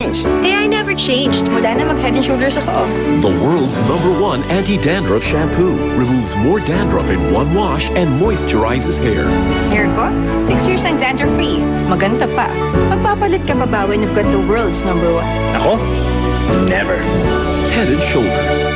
I never changed. Mula na mag-head and shoulders ako. The world's #1 anti-dandruff shampoo removes more dandruff in one wash and moisturizes hair. Hair ko, 6 years ng dandruff-free. Maganda pa. Magpapalit ka pa ba when you've got the world's #1? Ako? Never. Head and Shoulders.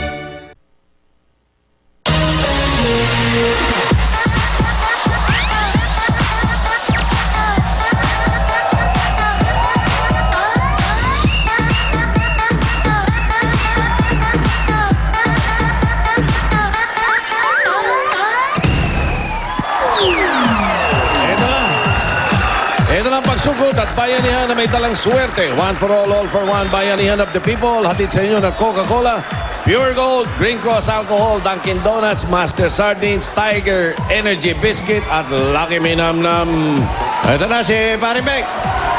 Ito lang pagsugod at bayanihan na may talang swerte. One for all for one. Bayanihan of the people. Hatid sa inyo ng Coca-Cola, Pure Gold, Green Cross Alcohol, Dunkin' Donuts, Master Sardines, Tiger, Energy Biscuit at Lucky Minam-Nam. Ito na si Paring Beck.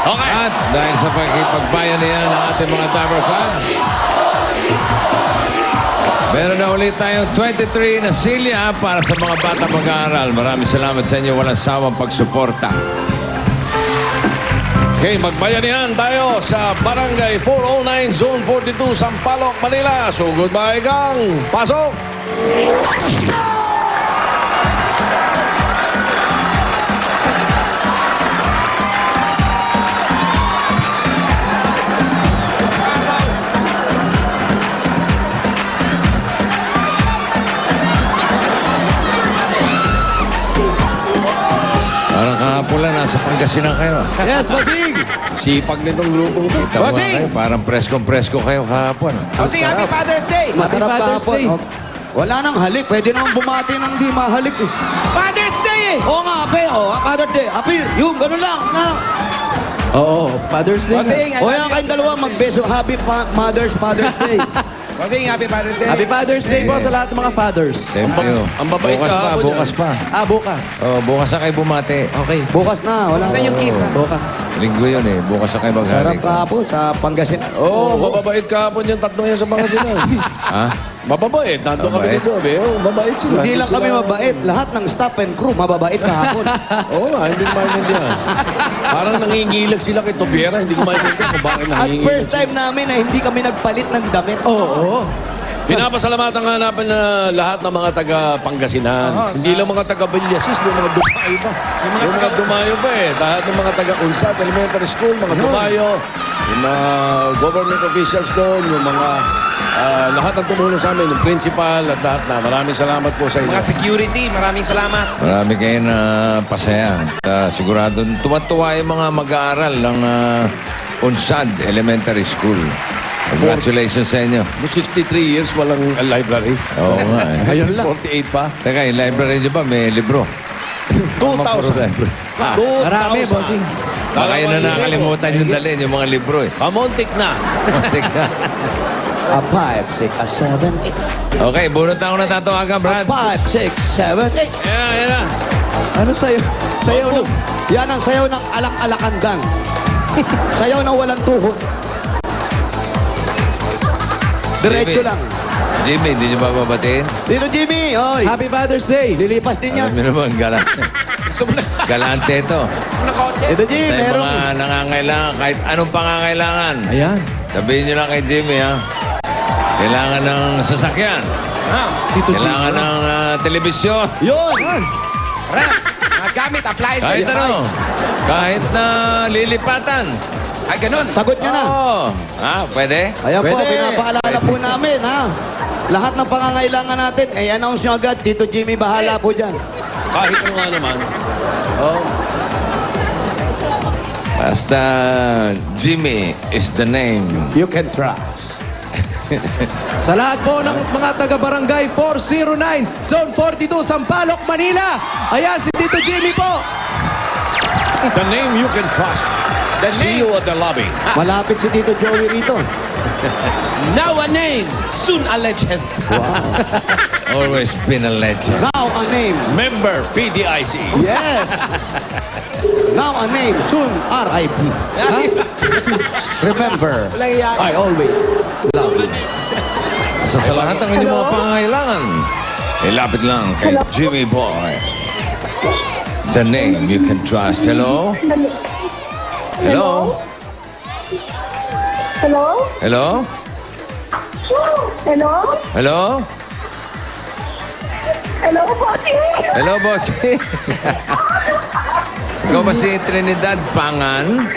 Okay. At dahil sa pagbayanihan ng ating mga Tower fans, meron na ulit tayong 23 na silya para sa mga bata mag-aaral. Maraming salamat sa inyo. Walang sawang pagsuporta. Okay, magbayanihan tayo sa Barangay 409, Zone 42, Sampaloc, Manila. So, goodbye, gang. Pasok! Parang kahapon lang, nasa Pangasinan kayo. Yes, Bossing. Sipag nitong grupong to. Kita mo nga kayo, parang preskong-presko kayo kahapon. Bossing, happy Father's Day. Masarap kahapon. Oh. Wala nang halik. Pwede naman bumati ng di mahalik. Eh. Father's Day eh. Oo nga, ape. Oh, Father's Day. Ape, yung ganun lang. Oo, Father's Day. Bossing, O yan kayong dalawa, magbeso. Happy Father's Day. Bossing, happy Father's Day. Happy Father's Day po sa lahat ng mga fathers. Thank you. ang babait bukas pa, kahapon bukas pa. Bukas. Oh, bukas na kayo bumati. Okay. Bukas na. Wala Saan yung kiss? Bukas. Linggo yun eh. Bukas na kayo Sarap maghalik. kahapon sa Pangasinan. Oo, mababait kahapon yung tatlong yan sa Pangasinan. Ha? Mababait. Nandun kami Mabait? dito. Mababait sila. Hindi lang kami sila- mabait. Lahat ng staff and crew mababait kahapon. Oo nga, hindi ko maintindihan. Parang nangingilag sila kay Tobiera. Hindi ko maintindihan kung bakit At nangingilag. first time namin na hindi kami nagpalit ng damit. Oo. Pinapasalamatan nga namin na lahat ng mga taga-Pangasinan. Hindi lang mga taga-Bilyasis, may mga Dumayo pa. May mga Dumayo pa eh. Lahat ng mga taga-Unsat Elementary School, mga Dumayo, yung mga government officials doon, yung mga lahat ng tumulong sa amin, yung principal at lahat na. Maraming salamat po sa inyo. Mga security, maraming salamat. Marami kayo na pasaya. Sigurado, tuwa-tuwa yung mga mag-aaral ng Unsad Elementary School. Congratulations sa inyo. 63 years, walang library. Oo nga eh. Ayun lang. 48 pa. Teka, yung library nyo ba may libro? 2,000. Marami, bossing. Baka yun na nakalimutan yung dalhin, yung mga libro eh. Kamontik na. Teka. A 5, 6, a 7, 8. Okay, bunot ako na tatawagan, A Brad. 5, 6, 7, 8. Yan na. Ano sayo? Sayo Opo. ng... Yan ang sayaw ng alak-alakandang. Sayaw na walang tuhod. Diretso Jimmy. lang. Jimmy, hindi nyo ba babatiin? Dito, Jimmy. Oy. Happy Father's Day! Lilipas din yan. Alam nyo naman, galante ito. Gusto mo na kotse? Ito, Jimmy. Sa Meron. mga nangangailangan, kahit anong pangangailangan. Ayan. Sabihin nyo lang kay Jimmy, ha? Kailangan ng sasakyan. Tito G. Kailangan ng telebisyon. Yun. Rep, mga gamit, appliances. Kahit ano. Kahit na lilipatan. Ay, ganun. Sagot niya na. Oo. Ha? Pwede? Ayan po, Pwede. pinapaalala po namin, ha? Lahat ng pangangailangan natin, announce nyo agad. Tito Jimmy, bahala po dyan. Kahit ano nga naman. Oh. Basta Jimmy is the name. You can trust. Sa lahat po ng mga taga-barangay 409, Zone 42, Sampaloc, Manila. Ayan, si Tito Jimmy po. The name you can trust. The See name. you at the lobby. Malapit si Tito Joey rito. Now a name, soon a legend. Always been a legend. Now a name. Member PDIC. Yes. Now a name. Soon RIP. Remember, Walang iya. I always love you. Sa lahat ng inyong mga pangangailangan, ilapit lang kay Jimmy Boy. The name you can trust. Hello? Hello? Hello? Hello? Hello? Hello? Hello, Bossy? Hello, boss. Ikaw ba si Trinidad Pangan?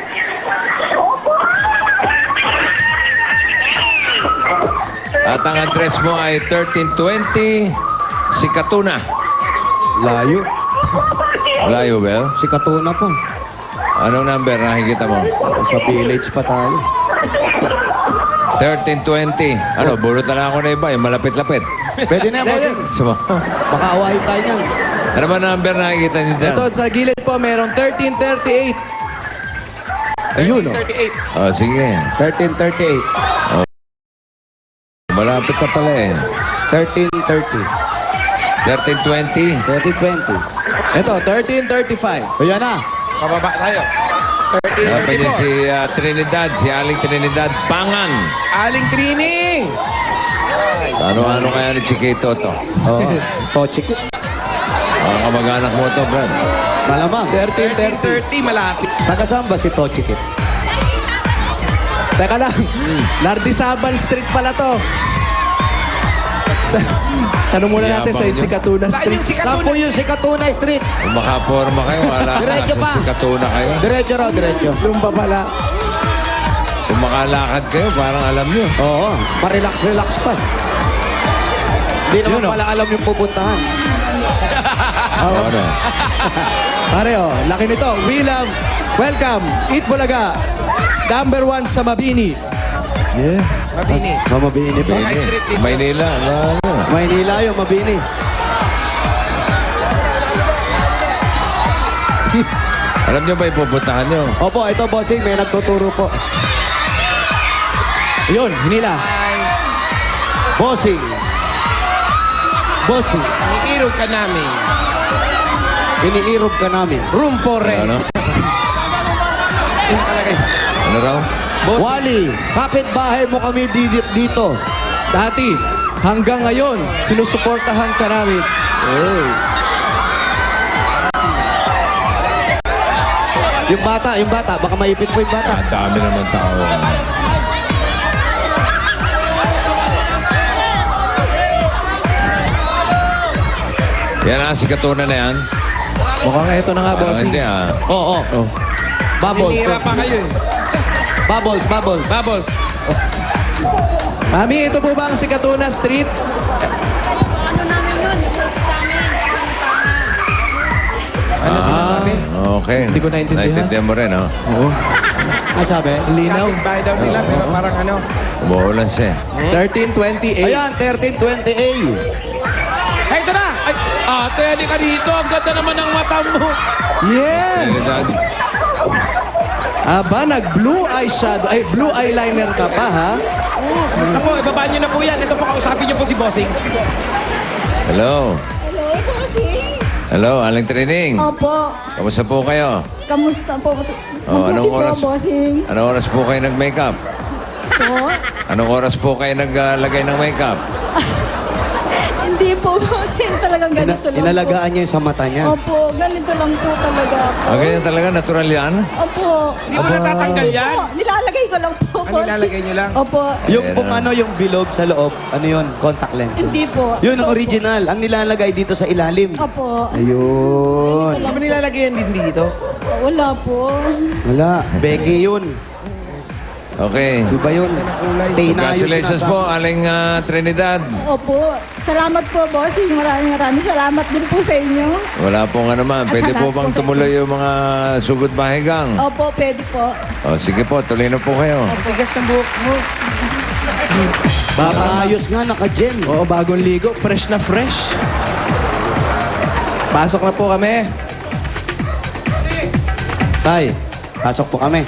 At ang address mo ay 1320 Sikatuna. Layo. Layo, Bel? Si Katuna pa. Anong number nakikita mo? Sa village pa tayo. 1320. Ano, burot na lang ako na iba. Yung malapit-lapit. Pwede na yan, bossing. Sumo. Baka awahin tayo niyan. Ano ba number nakikita niyo dyan? Ito, sa gilid po, merong 1338. Ayun, oh. 38. Oh, sige. 1338. Malapit na pala eh. 1330. 1320. 1320. Ito, 1335. Ayan na. Pababa tayo. Dapat niya 1334. si Trinidad, si Aling Trinidad Pangan. Aling Trining! Ano kaya ni Chiquito to? Oo. Tochik. Mga kamag-anak mo to, Brad. Malamang. 1330. 1330, malapit. Taga saan ba si Tochik? Teka lang. Lardisaban Street pala to. Tanong muna natin sa Yabang niyo. Sikatuna Saan Street. yung si Saan po Katuna? yung si Katuna Street? Kung makaporma kayo, wala Diretso nasa pa. Sikatuna kayo. Diretso raw, diretso. Doon pa pala. Kung makalakad kayo, parang alam nyo. Oo. Pa-relax-relax pa. Hindi naman Yun, oh. pala alam yung pupuntahan. Ano? Pare, oh, laki nito. We love, welcome, Eat Bulaga. Number 1 sa Mabini. Yeah. Mabini. Mabini pa. Baka street dito. Maynila, ano? Maynila yung Mabini. Alam nyo ba ipupuntahan nyo? Opo, ito bossing, may nagtuturo po. Yun, hinila. Bossing. Bossing. Iniirog ka namin. Iniirog ka namin. Room for rent. Ano? Yun talaga yun. Ano raw? Wally, kapitbahay mo kami dito. Dati, hanggang ngayon, sinusuportahan ka namin. Yung bata, baka maipit mo yung bata. Ang dami naman tao. Yan ang Sikatuna na yan. Mukhang ito na nga, bossing. Hindi ah. Oo. Bubbles. Hinihira pa kayo eh. Bubbles. Bubbles. Mami, ito po ba ang Sikatuna Street? Ano namin yun? Ano sinasabi? Okay. Hindi ko naintindihan. Naintindihan mo rin, oh. Oo. Ano sabi? Linaw. Kapit-bahay daw nila, pero parang ano. Umuulan siya. 1328. Ayan, 1320A. Ay, ito na! Ay, ate, halika dito. Ang ganda naman ng mata mo. Yes! Trinidad. Aba, nag-blue eyeshadow. Ay, blue eyeliner ka pa, ha? Basta po, ibaba nyo na po yan. Ito po, kausapin nyo po si Bossing. Hello. Hello, Bossy? Hello, Aling Trining. Opo. Kamusta po kayo? Kamusta po? Oh, anong Mabuti po, oras? Bossing. Anong oras po kayo nag-makeup? Po? Anong oras po kayo naglagay ng makeup? Hindi po, Bossing. Talagang ganito lang Inalagaan niya yung sa mata po. niya. Opo, ganito lang po talaga po. Ah, ganyan talaga, natural yan? Opo. Hindi mo natatanggal yan. Opo, nilalagay ko lang po, Ano Bossing. nilalagay nyo lang? Opo. Yung Ayan pong na. ano, yung bilog sa loob, ano yun? Contact lens. Hindi po. Yun ang Ito original. Ang nilalagay dito sa ilalim. po. Opo. Ayun. Hindi mo nilalagay yan din dito. Wala po. Wala. Beke yun. Okay. Iba yun. Tina yung Congratulations sinasabi. po, Aling Trinidad. Opo. Salamat po, Bossing. Maraming salamat din po sa inyo. Wala pong ano man. At Pwede sa po lahat bang po sa tumuloy yung mga sugod bahigang? Opo, pwede po. O, sige po, tuloy na po kayo. Tigas ng buhok mo. Ayos nga, naka-gel. Oo, bagong ligo. Fresh na fresh. Pasok na po kami. Tay, pasok po kami.